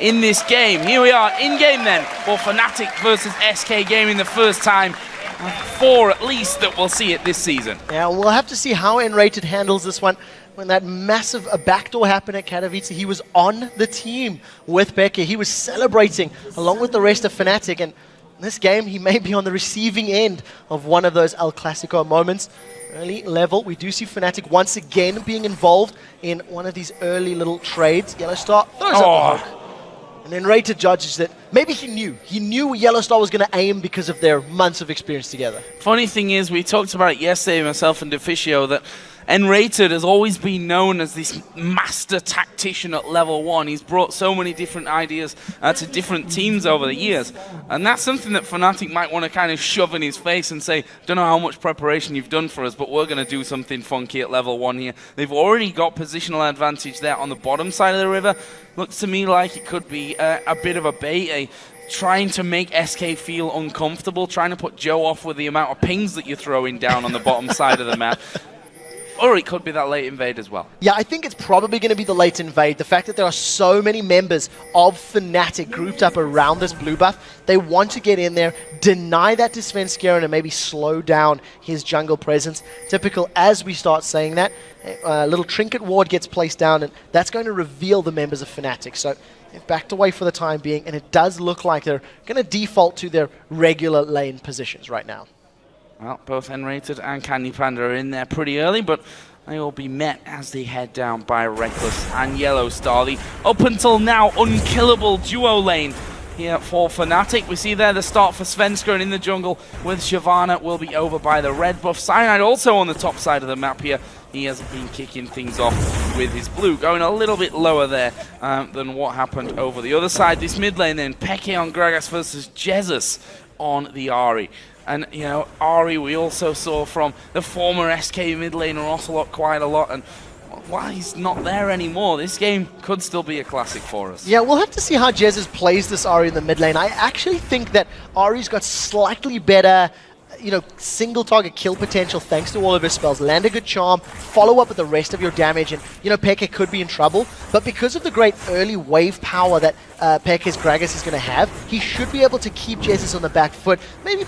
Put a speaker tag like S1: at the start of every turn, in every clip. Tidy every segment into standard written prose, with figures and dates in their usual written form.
S1: in this game. Here we are in game then for Fnatic versus SK Gaming, the first time 4 at least that we'll see it this season.
S2: Yeah, we'll have to see how N-Rated handles this one. When that massive backdoor happened at Katowice, he was on the team with Peke. He was celebrating along with the rest of Fnatic, and in this game he may be on the receiving end of one of those El Clasico moments. Early level, we do see Fnatic once again being involved in one of these early little trades. Yellow Star throws up the hook. And then Rated judges that maybe he knew Yellow Star was going to aim because of their months of experience together.
S1: Funny thing is, we talked about it yesterday, myself and Deficio, that N-Rated has always been known as this master tactician at level 1. He's brought so many different ideas to different teams over the years. And that's something that Fnatic might want to kind of shove in his face and say, don't know how much preparation you've done for us, but we're going to do something funky at level 1 here. They've already got positional advantage there on the bottom side of the river. Looks to me like it could be a bit of a bait, trying to make SK feel uncomfortable, trying to put Joe off with the amount of pings that you're throwing down on the bottom side of the map. Or it could be that late invade as well.
S2: Yeah, I think it's probably going to be the late invade. The fact that there are so many members of Fnatic grouped up around this blue buff, they want to get in there, deny that to Svenskeren, and maybe slow down his jungle presence. Typical as we start saying that, a little trinket ward gets placed down, and that's going to reveal the members of Fnatic. So they've backed away for the time being, and it does look like they're going to default to their regular lane positions right now.
S1: Well, both N-Rated and Candy Panda are in there pretty early, but they will be met as they head down by Reckless and Yellow Star. The up until now unkillable duo lane here for Fnatic. We see there the start for Svenskeren in the jungle with Shyvana will be over by the red buff. Cyanide also on the top side of the map here. He has been kicking things off with his blue, going a little bit lower there than what happened over the other side. This mid lane then, Peke on Gragas versus Jesus on the Ahri. And, you know, Ahri we also saw from the former SK mid laner Ocelot quite a lot, and while he's not there anymore, this game could still be a classic for us.
S2: Yeah, we'll have to see how Jesus plays this Ahri in the mid lane. I actually think that Ahri's got slightly better, you know, single target kill potential thanks to all of his spells. Land a good charm, follow up with the rest of your damage, and, you know, Peke could be in trouble. But because of the great early wave power that Peke's Gragas is going to have, he should be able to keep Jesus on the back foot, maybe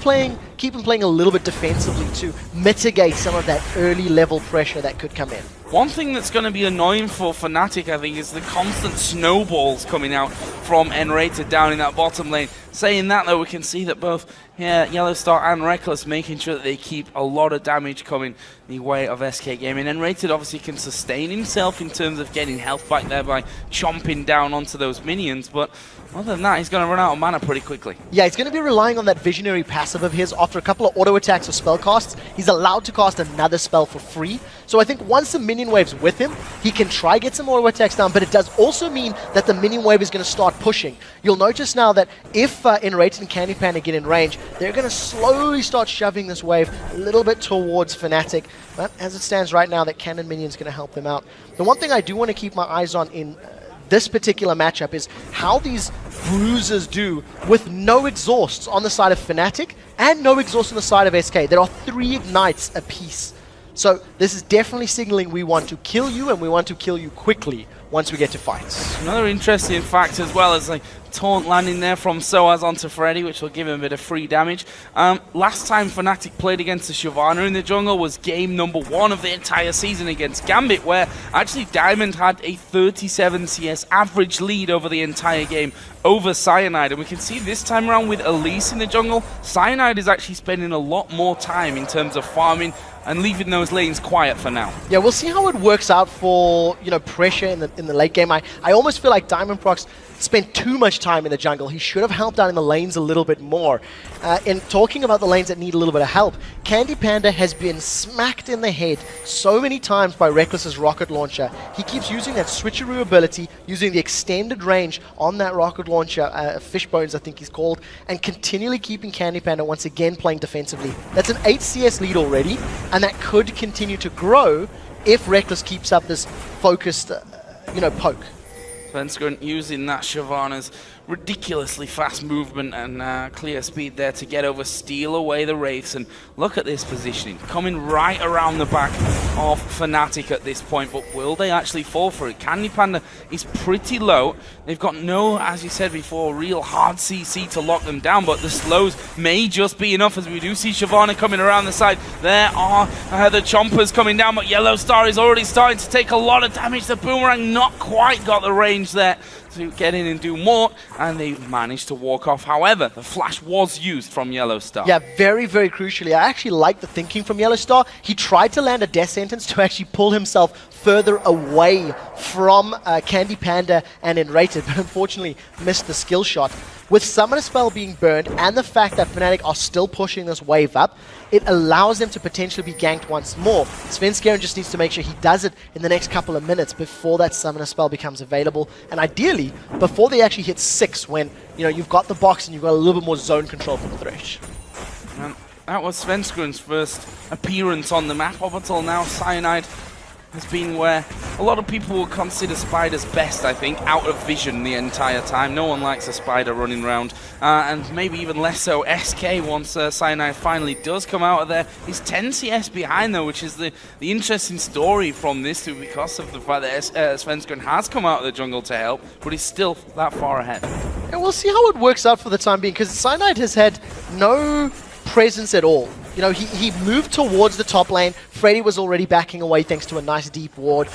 S2: keep him playing a little bit defensively to mitigate some of that early level pressure that could come in.
S1: One thing that's going to be annoying for Fnatic, I think, is the constant snowballs coming out from N-Rated down in that bottom lane. Saying that, though, we can see that both Yellow Star and Reckless making sure that they keep a lot of damage coming the way of SK Gaming. N-Rated obviously can sustain himself in terms of getting health back there by chomping down onto those minions, but other than that, he's going to run out of mana pretty quickly. Yeah,
S2: he's going to be relying on that visionary passive of his. After a couple of auto attacks or spell casts, he's allowed to cast another spell for free. So I think once the minion wave's with him, he can try get some auto attacks down, but it does also mean that the minion wave is going to start pushing. You'll notice now that if N-Rated and Candy Panda get in range, they're going to slowly start shoving this wave a little bit towards Fnatic. But as it stands right now, that cannon minion's going to help them out. The one thing I do want to keep my eyes on in this particular matchup is how these bruisers do with no exhausts on the side of Fnatic and no exhaust on the side of SK. There are 3 ignites apiece. So this is definitely signaling we want to kill you, and we want to kill you quickly once we get to fights.
S1: Another interesting fact as well is like taunt landing there from Soaz onto Freddy, which will give him a bit of free damage. Last time Fnatic played against the Shyvana in the jungle was game number 1 of the entire season against Gambit, where actually Diamond had a 37 CS average lead over the entire game over Cyanide. And we can see this time around with Elise in the jungle, Cyanide is actually spending a lot more time in terms of farming and leaving those lanes quiet for now.
S2: Yeah, we'll see how it works out for, you know, pressure in the late game. I almost feel like Diamond Prox spent too much time in the jungle. He should have helped out in the lanes a little bit more. In talking about the lanes that need a little bit of help, Candy Panda has been smacked in the head so many times by Reckless's rocket launcher. He keeps using that switcheroo ability, using the extended range on that rocket launcher, Fishbones I think he's called, and continually keeping Candy Panda once again playing defensively. That's an 8 CS lead already, and that could continue to grow if Reckless keeps up this focused, you know, poke.
S1: Svenskeren using that Shyvana's ridiculously fast movement and clear speed there to get over, steal away the Wraiths. And look at this positioning, coming right around the back of Fnatic at this point, but will they actually fall for it? Candy Panda is pretty low. They've got no, as you said before, real hard CC to lock them down, but the slows may just be enough, as we do see Shyvana coming around the side. There are the Chompers coming down, but Yellow Star is already starting to take a lot of damage. The Boomerang not quite got the range there to get in and do more, and they managed to walk off. However, the flash was used from Yellow Star.
S2: Yeah, very, very crucially. I actually like the thinking from Yellow Star. He tried to land a death sentence to actually pull himself further away from Candy Panda and Enrated, but unfortunately missed the skill shot. With Summoner Spell being burned and the fact that Fnatic are still pushing this wave up, it allows them to potentially be ganked once more. Svenskeren just needs to make sure he does it in the next couple of minutes before that Summoner Spell becomes available, and ideally before they actually hit 6, when you've got the box and you've got a little bit more zone control from the Thresh.
S1: And that was Svenskeren's first appearance on the map. Up until now, Cyanide has been where a lot of people will consider Spider's best, I think, out of vision the entire time. No one likes a Spider running around, and maybe even less so SK once Cyanide finally does come out of there. He's 10 CS behind though, which is the interesting story from this too, because of the fact that Svenskeren has come out of the jungle to help, but he's still that far ahead.
S2: And we'll see how it works out for the time being, because Cyanide has had no presence at all. He moved towards the top lane. Freddy was already backing away thanks to a nice deep ward.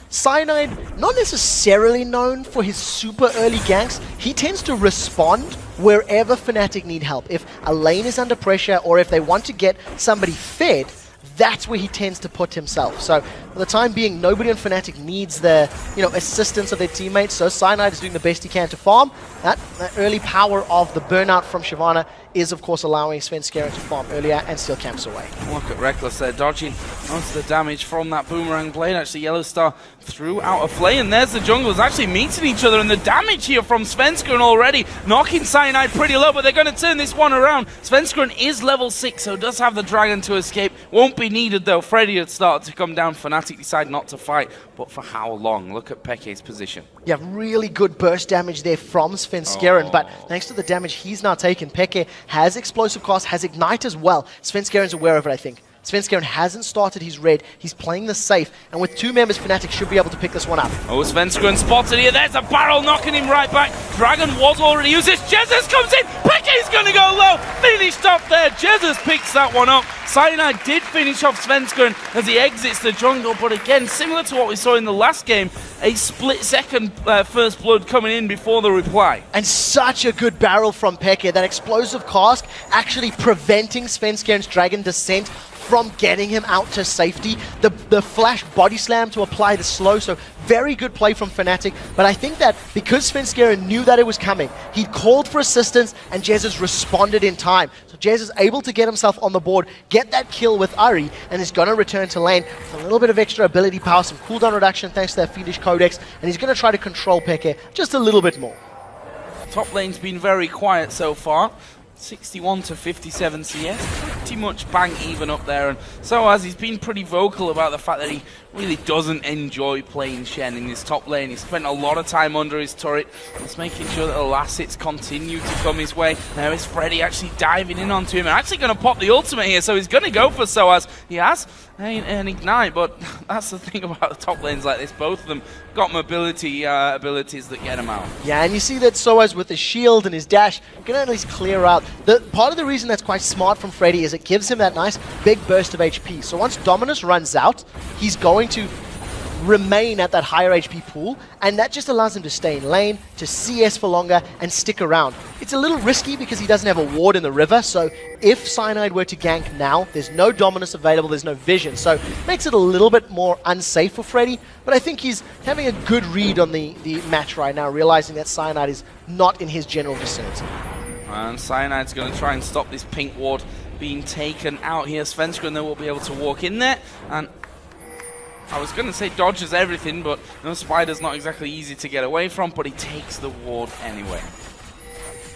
S2: Cyanide, not necessarily known for his super early ganks. He tends to respond wherever Fnatic need help. If a lane is under pressure or if they want to get somebody fed, that's where he tends to put himself. So for the time being, nobody in Fnatic needs the assistance of their teammates, so Cyanide is doing the best he can to farm. That early power of the burnout from Shyvana is of course allowing Svenskeren to farm earlier and steal camps away.
S1: Look at Reckless there, dodging most of the damage from that Boomerang blade. Actually, Yellow Star threw out a flay, and there's the junglers actually meeting each other, and the damage here from Svenskeren already knocking Cyanide pretty low, but they're going to turn this one around. Svenskeren is level 6, so does have the dragon to escape. Won't be needed though. Freddy had started to come down. Fnatic decide not to fight, but for how long? Look at Peke's position.
S2: Yeah, really good burst damage there from Svenskeren, but thanks to the damage he's now taken, Peke has explosive cast, has ignite as well. Svenskeren's aware of it, I think. Svenskeren hasn't started his red. He's playing this safe, and with 2 members, Fnatic should be able to pick this one up.
S1: Oh, Svenskeren spotted here. There's a barrel knocking him right back. Dragon was already used. This Jesus comes in. Peke's going to go low. Finished up there. Jesus picks that one up. Cyanide did finish off Svenskeren as he exits the jungle, but again, similar to what we saw in the last game, a split-second first blood coming in before the reply.
S2: And such a good barrel from Peke. That explosive cask actually preventing Svenskeren's dragon descent from getting him out to safety. The flash body slam to apply the slow, so very good play from Fnatic. But I think that because Svenskeren knew that it was coming, he called for assistance and Jesus responded in time. So Jez is able to get himself on the board, get that kill with Ari, and is going to return to lane with a little bit of extra ability power, some cooldown reduction thanks to that Fiendish Codex, and he's going to try to control Peke just a little bit more.
S1: Top lane's been very quiet so far. 61 to 57 CS, pretty much bang even up there, and so as he's been pretty vocal about the fact that he really doesn't enjoy playing Shen in his top lane. He spent a lot of time under his turret, just making sure that the last hits continue to come his way. Now is Freddy actually diving in onto him and actually going to pop the ultimate here, so he's going to go for Soaz. He has an ignite, but that's the thing about the top lanes like this, both of them got mobility abilities that get him out.
S2: Yeah, and you see that Soaz with his shield and his dash can at least clear out. Part of the reason that's quite smart from Freddy is it gives him that nice big burst of HP. So once Dominus runs out, he's going to remain at that higher HP pool, and that just allows him to stay in lane, to CS for longer, and stick around. It's a little risky because he doesn't have a ward in the river, so if Cyanide were to gank now, there's no Dominus available, there's no vision, so it makes it a little bit more unsafe for Freddy, but I think he's having a good read on the match right now, realizing that Cyanide is not in his general vicinity.
S1: And Cyanide's going to try and stop this pink ward being taken out here. Svenskeren though will be able to walk in there, and I was going to say dodges everything, but Spider's not exactly easy to get away from, but he takes the ward anyway.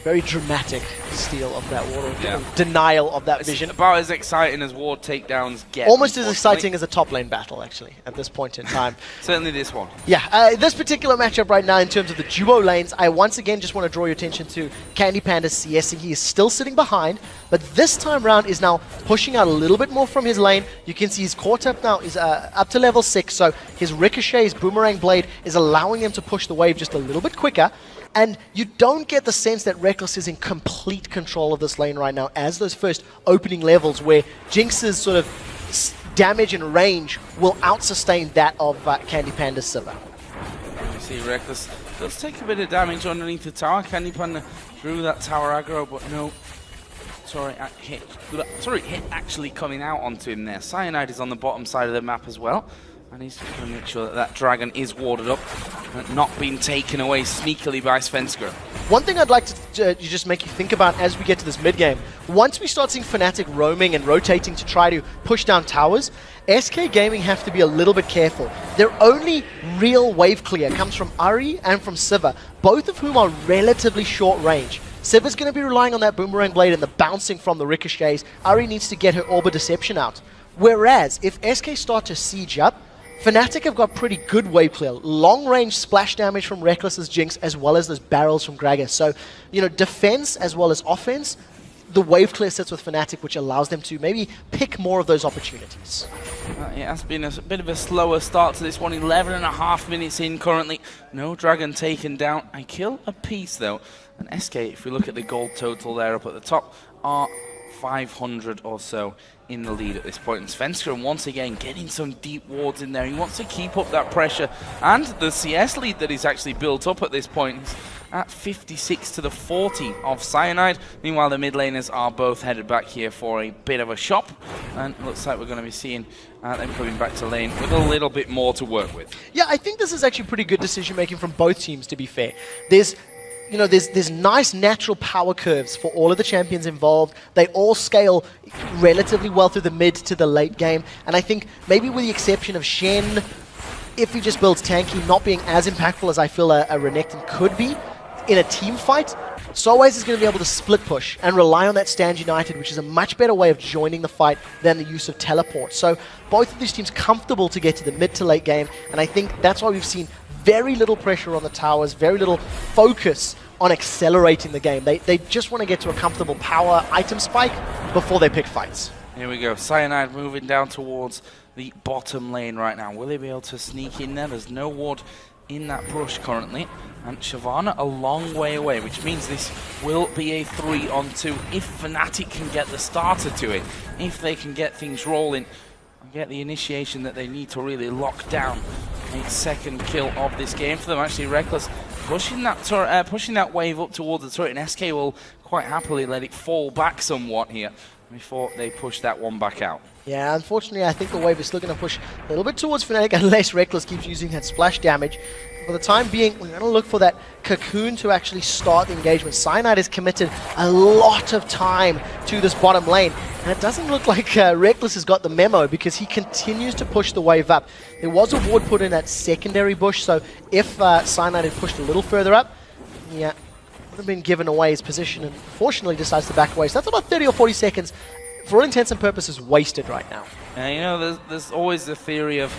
S2: Very dramatic steal of that ward,
S1: Yeah.
S2: denial of that
S1: It's
S2: vision.
S1: about as exciting as ward takedowns get.
S2: Almost as
S1: unfortunately.
S2: exciting as a top lane battle, actually, at this point in time.
S1: Certainly this one.
S2: Yeah, this particular matchup right now in terms of the duo lanes, I once again just want to draw your attention to Candy Panda's CSing. He is still sitting behind, but this time round is now pushing out a little bit more from his lane. You can see he's caught up now, he's up to level 6, so his Ricochet, his Boomerang Blade is allowing him to push the wave just a little bit quicker. And you don't get the sense that Reckless is in complete control of this lane right now, as those first opening levels where Jinx's sort of damage and range will out-sustain that of Candy Panda's Sivir.
S1: You see Reckless does take a bit of damage underneath the tower. Candy Panda drew that tower aggro, but no. Hit actually coming out onto him there. Cyanide is on the bottom side of the map as well. And he's just going to make sure that that dragon is warded up and not being taken away sneakily by Svenskr.
S2: One thing I'd like to just make you think about as we get to this mid-game, once we start seeing Fnatic roaming and rotating to try to push down towers, SK Gaming have to be a little bit careful. Their only real wave clear comes from Ahri and from Sivir, both of whom are relatively short range. Sivir's going to be relying on that Boomerang Blade and the bouncing from the ricochets. Ahri needs to get her Orb Deception out. Whereas, if SK start to siege up, Fnatic have got pretty good wave clear. Long-range splash damage from Reckless's Jinx, as well as those barrels from Gragas. So, you know, defense as well as offense, the wave clear sits with Fnatic, which allows them to maybe pick more of those opportunities.
S1: It has been a bit of a slower start to this one. 11.5 minutes in currently. No dragon taken down. I kill a piece, though. And SK, if we look at the gold total there up at the top, are 500 or so in the lead at this point. And Svenskr once again getting some deep wards in there. He wants to keep up that pressure, and the CS lead that he's actually built up at this point is at 56 to the 40 of Cyanide. Meanwhile, the mid laners are both headed back here for a bit of a shop, and it looks like we're going to be seeing them coming back to lane with a little bit more to work with.
S2: Yeah, I think this is actually pretty good decision making from both teams, to be fair. There's nice natural power curves for all of the champions involved. They all scale relatively well through the mid to the late game. And I think maybe with the exception of Shen, if he just builds tanky, not being as impactful as I feel a Renekton could be in a team fight, Solways is going to be able to split push and rely on that Stand United, which is a much better way of joining the fight than the use of teleport. So both of these teams comfortable to get to the mid to late game. And I think that's why we've seen very little pressure on the towers, very little focus on accelerating the game. They just want to get to a comfortable power item spike before they pick fights.
S1: Here we go. Cyanide moving down towards the bottom lane right now. Will they be able to sneak in there? There's no ward in that brush currently. And Shyvana a long way away, which means this will be a 3-on-2 if Fnatic can get the starter to it. If they can get things rolling and get the initiation that they need to really lock down a second kill of this game for them. Actually, Reckless pushing that wave up towards the turret, and SK will quite happily let it fall back somewhat here before they push that one back out.
S2: Yeah, unfortunately, I think the wave is still going to push a little bit towards Fnatic unless Reckless keeps using that splash damage. For the time being, we're going to look for that cocoon to actually start the engagement. Cyanide has committed a lot of time to this bottom lane, and it doesn't look like Reckless has got the memo because he continues to push the wave up. There was a ward put in that secondary bush, so if Cyanide had pushed a little further up, yeah, would have been given away his position, and fortunately decides to back away. So that's about 30 or 40 seconds, for all intents and purposes, wasted right now.
S1: You know, there's always the theory of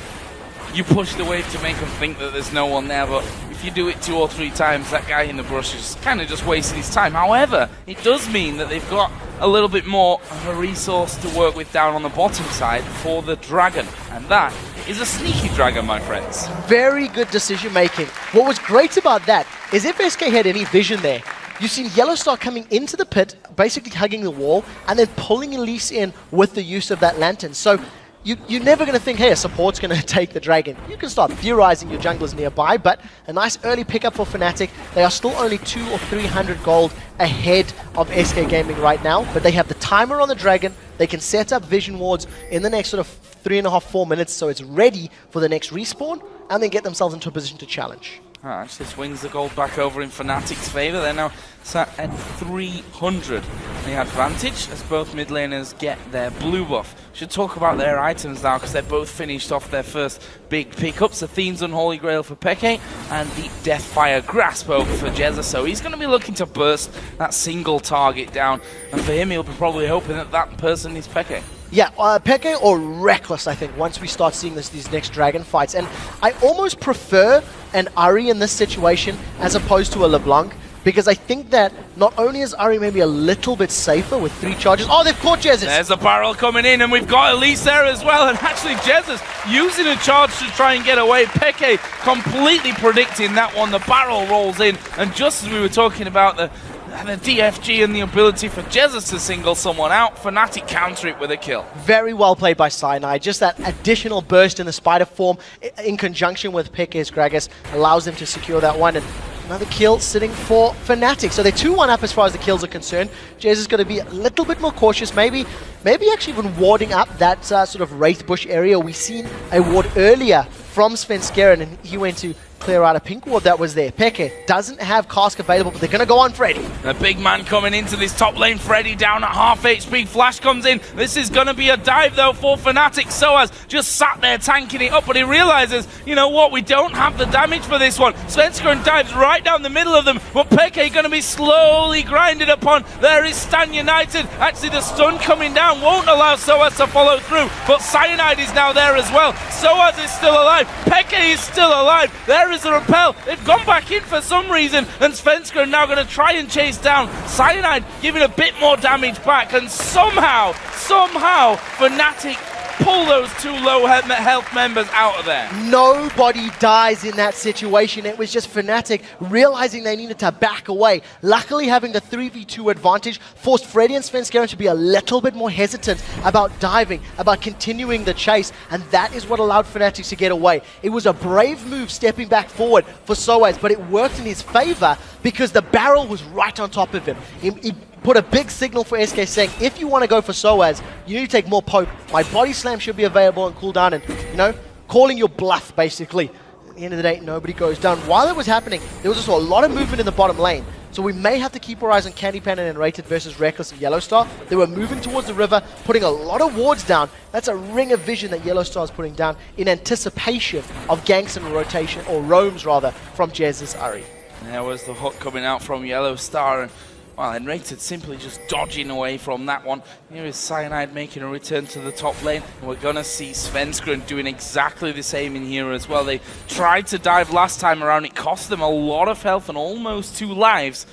S1: you push the wave to make them think that there's no one there, but if you do it 2 or 3 times, that guy in the brush is kind of just wasting his time. However, it does mean that they've got a little bit more of a resource to work with down on the bottom side for the dragon, and that is a sneaky dragon, my friends.
S2: Very good decision making. What was great about that is if SK had any vision there, you've seen Yellowstar coming into the pit, basically hugging the wall, and then pulling Elise in with the use of that lantern. So you're never going to think, hey, a support's going to take the dragon. You can start theorizing your junglers nearby, but a nice early pickup for Fnatic. They are still only 200 or 300 gold ahead of SK Gaming right now, but they have the timer on the dragon. They can set up vision wards in the next sort of 3.5, 4 minutes, so it's ready for the next respawn, and then get themselves into a position to challenge.
S1: Actually swings the gold back over in Fnatic's favour. They're now sat at 300 the advantage as both mid laners get their blue buff. Should talk about their items now because they're both finished off their first big pickups. Athene's Unholy Grail for Peke and the Deathfire Grasp over for Jezza. So he's going to be looking to burst that single target down. And for him, he'll be probably hoping that that person is Peke.
S2: Yeah, Peke or Reckless, I think, once we start seeing these next Dragon fights. And I almost prefer an Ahri in this situation as opposed to a LeBlanc, because I think that not only is Ahri maybe a little bit safer with 3 charges. Oh, they've caught Jezza!
S1: There's a barrel coming in, and we've got Elise there as well. And actually, Jezza's using a charge to try and get away. Peke completely predicting that one. The barrel rolls in, and just as we were talking about the DFG and the ability for Jezza to single someone out, Fnatic counter it with a kill. Very
S2: well played by Cyanide. Just that additional burst in the spider form in conjunction with Peke's Gragas allows them to secure that one. And another kill sitting for Fnatic. So they're 2-1 up as far as the kills are concerned. Jezza's going to be a little bit more cautious, maybe actually even warding up that sort of Wraith Bush area. We've seen a ward earlier from Svenskeren, and he went to clear out a pink ward that was there. Peke doesn't have Cask available, but they're going to go on Freddy.
S1: The big man coming into this top lane. Freddy down at half HP. Flash comes in. This is going to be a dive, though, for Fnatic. Soaz just sat there tanking it up, but he realizes, you know what, we don't have the damage for this one. Svenskeren dives right down the middle of them, but Peke going to be slowly grinded upon. There is Stan United. Actually, the stun coming down won't allow Soaz to follow through, but Cyanide is now there as well. Soaz is still alive. Peke is still alive. There is a repel. They've gone back in for some reason, and Svenskeren now going to try and chase down Cyanide, giving a bit more damage back, and somehow Fnatic pull those 2 low health members out of there.
S2: Nobody dies in that situation. It was just Fnatic realizing they needed to back away. Luckily, having the 3v2 advantage forced Freddy and Svenskeren to be a little bit more hesitant about diving, about continuing the chase, and that is what allowed Fnatic to get away. It was a brave move stepping back forward for Soaz, but it worked in his favor because the barrel was right on top of him. He put a big signal for SK saying, if you want to go for Soaz, you need to take more poke. My body slam should be available and cooldown, and, you know, calling your bluff, basically. At the end of the day, nobody goes down. While it was happening, there was also a lot of movement in the bottom lane. So we may have to keep our eyes on Candy Panda and Rated versus Reckless and Yellowstar. They were moving towards the river, putting a lot of wards down. That's a ring of vision that Yellowstar is putting down in anticipation of ganks and rotation, or roams rather, from Jezza's Ahri.
S1: There was the hook coming out from Yellowstar, and well, Rated simply just dodging away from that one. Here is Cyanide making a return to the top lane, and we're going to see Svenskeren doing exactly the same in here as well. They tried to dive last time around. It cost them a lot of health and almost 2 lives.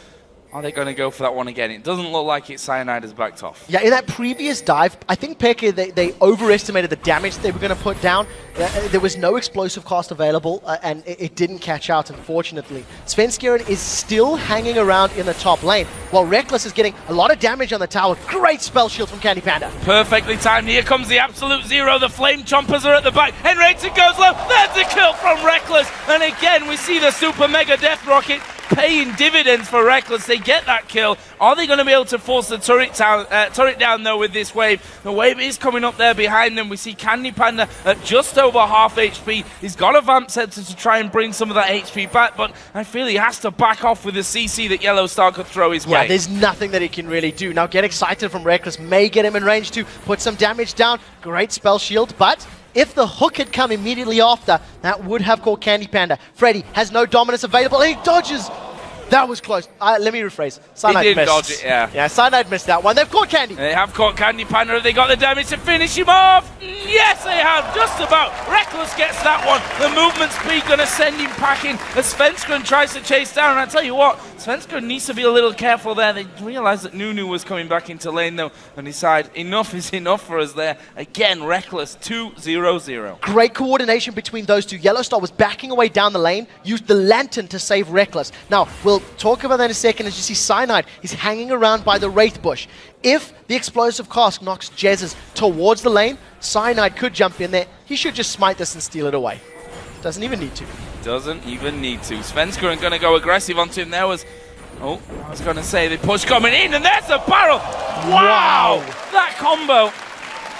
S1: Are they going to go for that one again? It doesn't look like it. Cyanide has backed off.
S2: Yeah, in that previous dive, I think Peke, they overestimated the damage they were going to put down. There was no explosive cost available, and it didn't catch out, unfortunately. Svenskeren is still hanging around in the top lane, while Reckless is getting a lot of damage on the tower. Great spell shield from Candy Panda.
S1: Perfectly timed. Here comes the absolute zero. The flame chompers are at the back. Rated goes low. There's the kill from Reckless. And again, we see the super mega death rocket paying dividends for Reckless. They get that kill. Are they going to be able to force the turret down though with this wave? The wave is coming up there behind them. We see Candy Panda at just over half HP. He's got a Vamp Scepter to try and bring some of that HP back, but I feel he has to back off with the CC that Yellowstar could throw his way.
S2: Yeah, there's nothing that he can really do. Now Get Excited from Reckless may get him in range to put some damage down. Great spell shield, but if the hook had come immediately after, that would have caught Candy Panda. Freddy has no dominance available, and he dodges. That was close. Let me rephrase. Cyanide
S1: he did
S2: missed.
S1: Dodge it, yeah.
S2: Yeah, Cyanide missed that one. They've caught Candy.
S1: They have caught Candy Panda. Have they got the damage to finish him off? Yes, they have. Just about. Reckless gets that one. The movement speed going to send him packing as Svenskeren tries to chase down. And I tell you what, Svenskeren needs to be a little careful there. They realized that Nunu was coming back into lane, though, and decide enough is enough for us there. Again, Reckless 2-0-0.
S2: Great coordination between those two. Yellowstar was backing away down the lane, used the Lantern to save Reckless. Now, we'll talk about that in a second as you see Cyanide is hanging around by the Wraith Bush. If the explosive cask knocks Jezza's towards the lane, Cyanide could jump in there. He should just smite this and steal it away. Doesn't even need to.
S1: Doesn't even need to. Svenskeren going to go aggressive onto him. There was... Oh, I was going to say the push coming in, and there's the barrel! Wow! That combo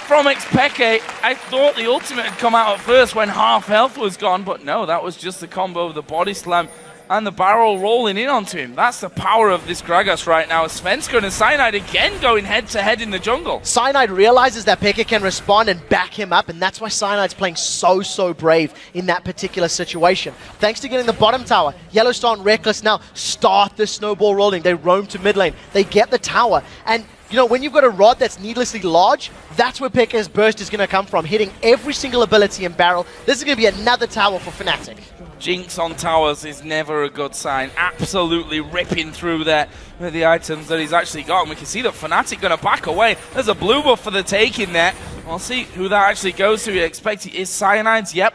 S1: from Xpeke. I thought the ultimate had come out at first when half health was gone, but no, that was just the combo of the body slam and the barrel rolling in onto him. That's the power of this Gragas right now. Svenskeren and Cyanide again going head-to-head in the jungle.
S2: Cyanide realizes that Pekka can respond and back him up, and that's why Cyanide's playing so brave in that particular situation. Thanks to getting the bottom tower, Yellowstar and Reckless now start the snowball rolling. They roam to mid lane. They get the tower, and you know, when you've got a rod that's needlessly large, that's where Pekka's burst is going to come from, hitting every single ability and barrel. This is going to be another tower for Fnatic.
S1: Jinx on towers is never a good sign. Absolutely ripping through there with the items that he's actually got. And we can see that Fnatic going to back away. There's a blue buff for the taking there. We'll see who that actually goes to. You expect it is Cyanides. Yep.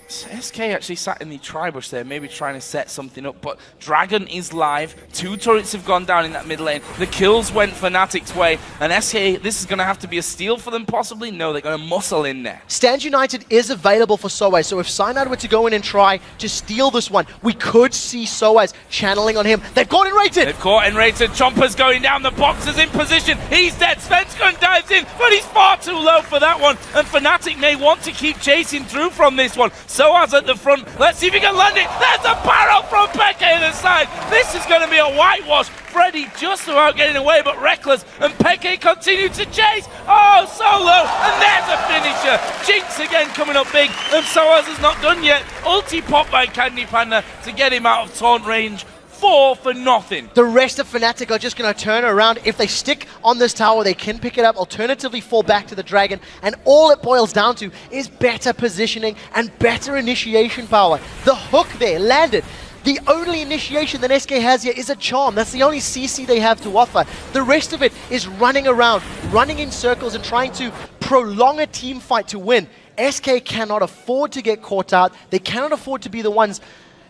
S1: SK actually sat in the tri-bush there, maybe trying to set something up, but Dragon is live. 2 turrets have gone down in that mid lane. The kills went Fnatic's way, and SK, this is going to have to be a steal for them possibly. No, they're going to muscle in there.
S2: Stand United is available for Soaz, so if Cyanide were to go in and try to steal this one, we could see Soaz channeling on him. They've caught Enrated!
S1: They've caught Enrated. Chomper's going down. The box is in position. He's dead. Svenskeren dives in, but he's far too low for that one, and Fnatic may want to keep chasing through from this one. Soaz at the front. Let's see if he can land it. There's a barrel from Pekka to the side. This is going to be a whitewash. Freddy just about getting away, but Reckless and Pekka continue to chase. Oh, so low. And there's a finisher. Jinx again coming up big. And Soaz is not done yet. Ulti pop by Candy Panda to get him out of taunt range. 4 for nothing.
S2: The rest of Fnatic are just going to turn around. If they stick on this tower, they can pick it up, alternatively fall back to the Dragon, and all it boils down to is better positioning and better initiation power. The hook there landed. The only initiation that SK has here is a charm. That's the only CC they have to offer. The rest of it is running around, running in circles and trying to prolong a team fight to win. SK cannot afford to get caught out. They cannot afford to be the ones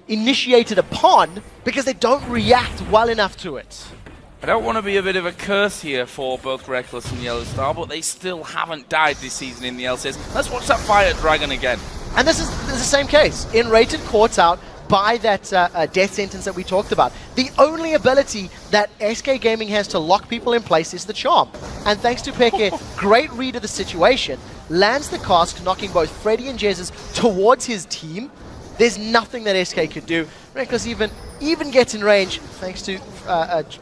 S2: initiated upon because they don't react well enough to it.
S1: I don't want to be a bit of a curse here for both Reckless and Yellowstar, but they still haven't died this season in the LCS. Let's watch that Fire Dragon again.
S2: And this is the same case. Enrated caught out by that death sentence that we talked about. The only ability that SK Gaming has to lock people in place is the charm. And thanks to Pekka, great read of the situation, lands the cask, knocking both Freddy and Jesus towards his team. There's nothing that SK could do. Reckless even gets in range thanks to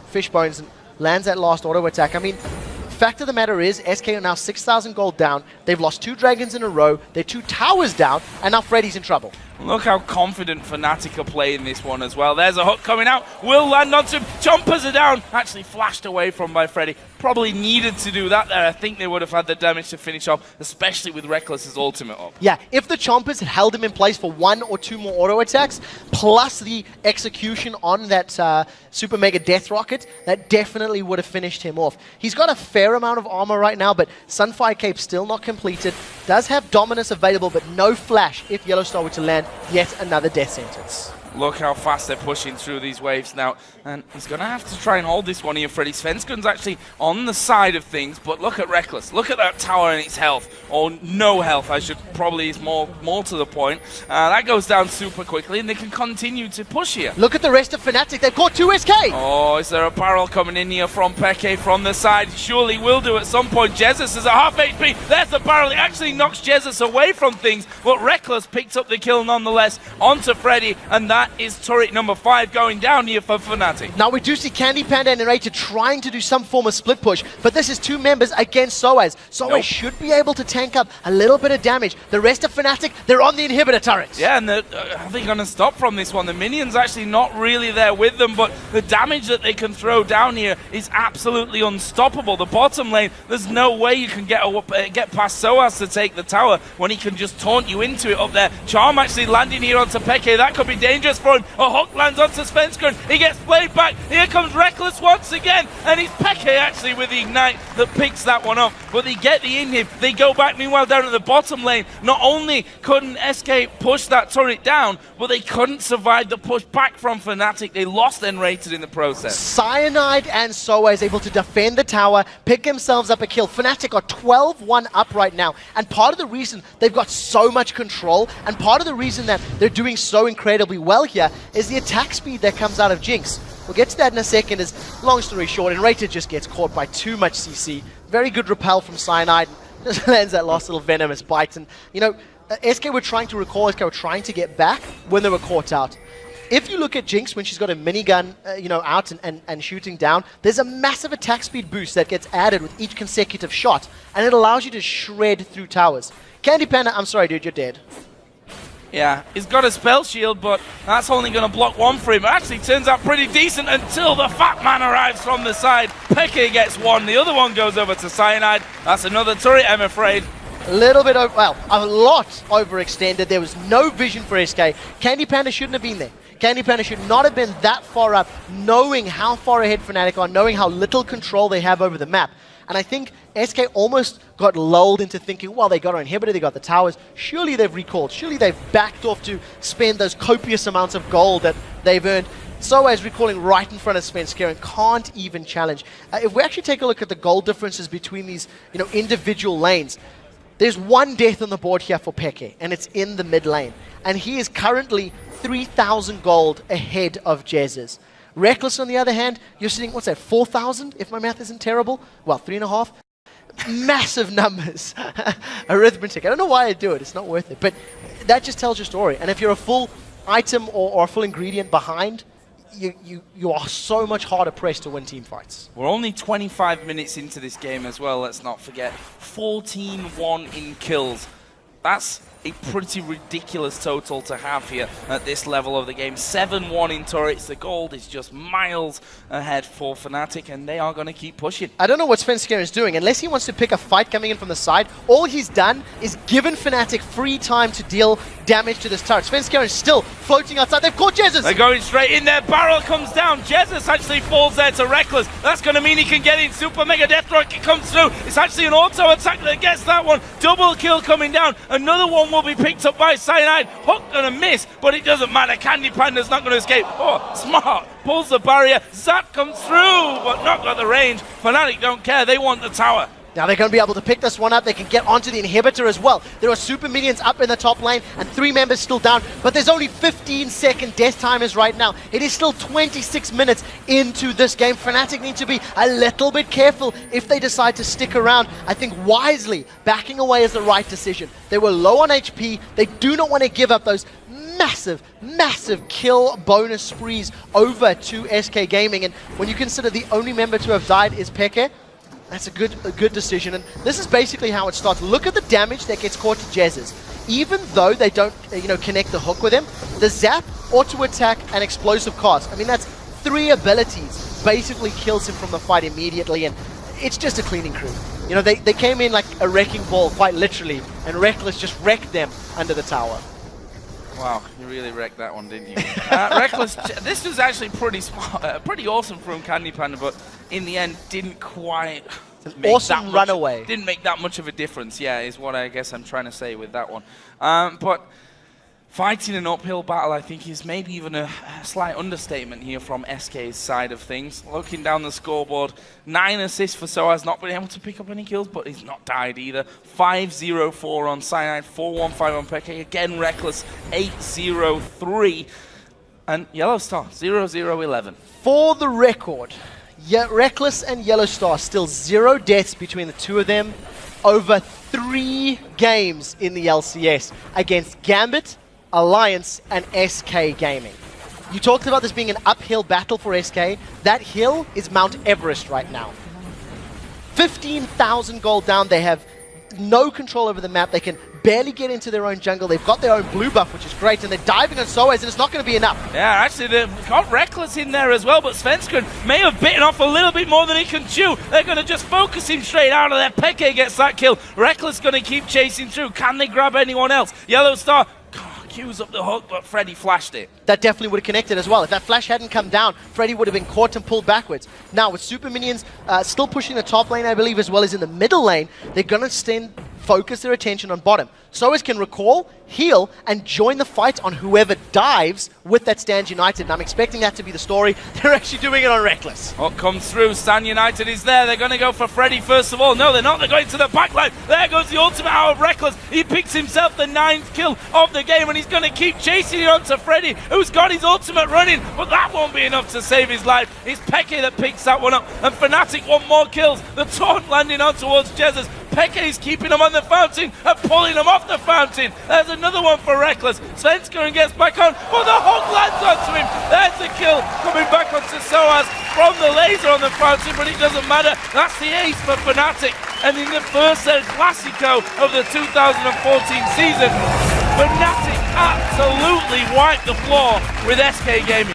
S2: Fishbones and lands that last auto attack. I mean, fact of the matter is, SK are now 6,000 gold down. They've lost 2 dragons in a row. They're 2 towers down, and now Freddy's in trouble.
S1: Look how confident Fnatic are playing this one as well. There's a hook coming out. Will land onto him. Chompers are down. Actually flashed away from by Freddy. Probably needed to do that there. I think they would have had the damage to finish off, especially with Reckless's ultimate up.
S2: Yeah, if the Chompers had held him in place for 1 or 2 more auto attacks, plus the execution on that Super Mega Death Rocket, that definitely would have finished him off. He's got a fair amount of armor right now, but Sunfire Cape still not completed. Does have Dominus available, but no flash if Yellowstar were to land yet another death sentence.
S1: Look how fast they're pushing through these waves now. And he's going to have to try and hold this one here, Freddy. Svenskeren's actually on the side of things, but look at Reckless. Look at that tower and its health. Or no health, I should probably is more to the point. That goes down super quickly, and they can continue to push here.
S2: Look at the rest of Fnatic. They've caught 2 SK.
S1: Oh, is there a barrel coming in here from Pekka from the side? Surely will do at some point. Jesus is at half HP. There's the barrel. It actually knocks Jesus away from things, but Reckless picked up the kill nonetheless onto Freddy, and that is turret number 5 going down here for Fnatic.
S2: Now we do see Candy Panda and Enrated trying to do some form of split push, but this is 2 members against Soaz. Soaz should be able to tank up a little bit of damage. The rest of Fnatic, they're on the inhibitor turret.
S1: Yeah, and are they going to stop from this one? The minions actually not really there with them, but the damage that they can throw down here is absolutely unstoppable. The bottom lane, there's no way you can get past Soaz to take the tower when he can just taunt you into it up there. Charm actually landing here onto Pekka. That could be dangerous for him. A hook lands onto Svenskeren. He gets played back. Here comes Reckless once again. And it's Pekka actually with the ignite that picks that one up. But they get the inhib. They go back meanwhile down at the bottom lane. Not only couldn't SK push that turret down, but they couldn't survive the push back from Fnatic. They lost Enrated in the process.
S2: Cyanide and Soaz able to defend the tower, pick themselves up a kill. Fnatic are 12-1 up right now. And part of the reason they've got so much control, and part of the reason that they're doing so incredibly well here, is the attack speed that comes out of Jinx. We'll get to that in a second, as long story short, Enrated just gets caught by too much CC. Very good repel from Cyanide, just lands that last little venomous bite. And, you know, SK were trying to recall, SK were trying to get back when they were caught out. if you look at Jinx when she's got a minigun, out and shooting down, there's a massive attack speed boost that gets added with each consecutive shot, and it allows you to shred through towers. Candy Panda, I'm sorry, dude, you're dead.
S1: Yeah, he's got a spell shield, but that's only going to block one for him. It actually turns out pretty decent until the fat man arrives from the side. Peke gets one, the other one goes over to Cyanide. That's another turret, I'm afraid.
S2: A little bit, a lot overextended. There was no vision for SK. Candy Panda shouldn't have been there. Candy Panda should not have been that far up, knowing how far ahead Fnatic are, knowing how little control they have over the map. And I think SK almost got lulled into thinking, well, they got our inhibitor, they got the towers, surely they've recalled, surely they've backed off to spend those copious amounts of gold that they've earned. Soaz recalling right in front of Svenskeren and can't even challenge. If we actually take a look at the gold differences between these individual lanes, there's one death on the board here for Peke, and it's in the mid lane. And he is currently 3,000 gold ahead of Jez's. Reckless, on the other hand, you're sitting, what's that, 4,000, if my math isn't terrible? Well, 3.5. Massive numbers. Arithmetic. I don't know why I do it. It's not worth it. But that just tells your story. And if you're a full item or a full ingredient behind, you are so much harder pressed to win team fights.
S1: We're only 25 minutes into this game as well, let's not forget. 14-1 in kills. That's a pretty ridiculous total to have here at this level of the game. 7-1 in turrets. The gold is just miles ahead for Fnatic, and they are going to keep pushing.
S2: I don't know what Svenskeren is doing. Unless he wants to pick a fight coming in from the side, all he's done is given Fnatic free time to deal damage to this turret. Svenskeren is still floating outside. They've caught Jesus.
S1: They're going straight in there. Barrel comes down. Jesus actually falls there to Reckless. That's going to mean he can get in. Super Mega Death Rocket comes through. It's actually an auto attack that gets that one. Double kill coming down. Another one will be picked up by Cyanide. Hook gonna miss, but it doesn't matter. Candy Panda's not gonna escape. Oh, smart. Pulls the barrier. Zap comes through, but not got the range. Fnatic don't care. They want the tower.
S2: Now they're going to be able to pick this one up. They can get onto the inhibitor as well. There are super minions up in the top lane and 3 members still down, but there's only 15-second death timers right now. It is still 26 minutes into this game. Fnatic need to be a little bit careful if they decide to stick around. I think wisely backing away is the right decision. They were low on HP. They do not want to give up those massive kill bonus sprees over to SK Gaming. And when you consider the only member to have died is Peke, that's a good decision, and this is basically how it starts. Look at the damage that gets caught to Jez's. Even though they don't, connect the hook with him, the zap, auto attack, and explosive cast. I mean, that's 3 abilities. Basically kills him from the fight immediately, and it's just a cleaning crew. They came in like a wrecking ball, quite literally, and Reckless just wrecked them under the tower.
S1: Wow, you really wrecked that one, didn't you? Reckless, this was actually pretty smart, pretty awesome from Candy Panda, but in the end didn't quite make
S2: awesome runaway.
S1: Didn't make that much of a difference, yeah, is what I guess I'm trying to say with that one. But fighting an uphill battle, I think, is maybe even a slight understatement here from SK's side of things. Looking down the scoreboard, 9 assists for Soaz, not been able to pick up any kills, but he's not died either. 5-0-4 on Cyanide, 4-1-5 on Peke. Again, Reckless, 8-0-3. And Yellow Star, 0-0-11.
S2: For the record, Reckless and Yellow Star, still 0 deaths between the two of them over 3 games in the LCS against Gambit, Alliance, and SK Gaming. You talked about this being an uphill battle for SK. That hill is Mount Everest right now. 15,000 gold down. They have no control over the map. They can barely get into their own jungle. They've got their own blue buff, which is great, and they're diving on Soaz, and it's not going to be enough.
S1: Yeah, actually, they've got Reckless in there as well, but Svenskeren may have bitten off a little bit more than he can chew. They're going to just focus him straight out of there. Peke gets that kill. Reckless going to keep chasing through. Can they grab anyone else? Yellow Star queues up the hook, but Freddy flashed it.
S2: That definitely would have connected as well. If that flash hadn't come down, Freddy would have been caught and pulled backwards. Now, with super minions still pushing the top lane, I believe, as well as in the middle lane, they're going to focus their attention on bottom. Soaz can recall, heal, and join the fight on whoever dives with that Stand United, and I'm expecting that to be the story. They're actually doing it on Reckless.
S1: Hook comes through, Stand United is there, they're going to go for Freddy first of all. No, they're not, they're going to the backline. There goes the ultimate out of Reckless. He picks himself the 9th kill of the game, and he's going to keep chasing it on to Freddy, who's got his ultimate running, but that won't be enough to save his life. It's Peke that picks that one up, and Fnatic want more kills. The taunt landing on towards Jesus. Peke's keeping him on the fountain and pulling him off the fountain. There's another one for Reckless. Svenskeren gets back on, but the hook lands onto him. There's the kill coming back onto Soaz from the laser on the fountain, but it doesn't matter. That's the ace for Fnatic. And in the first El Clasico of the 2014 season, Fnatic absolutely wiped the floor with SK Gaming.